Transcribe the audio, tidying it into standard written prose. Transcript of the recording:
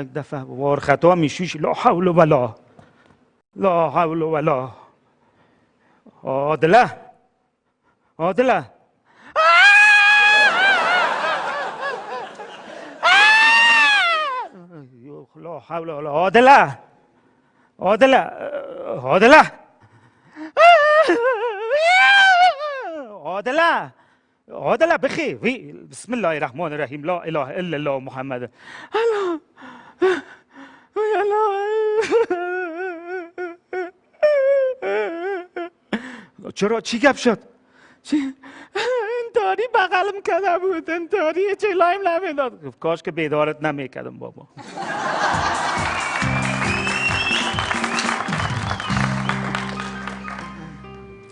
یک دفعه وار خطا میشوش لا حول ولا لا حول ولا عادله عادله لا حول ولا عادله عادله عادله عادله عادله بخي بسم الله الرحمن الرحیم لا اله الا الله محمد چرا چی گپ شد چی انتاری بغلم کرده بود انتاری چه لایم نمیداد کاش که بیدارت نمیکردم بابا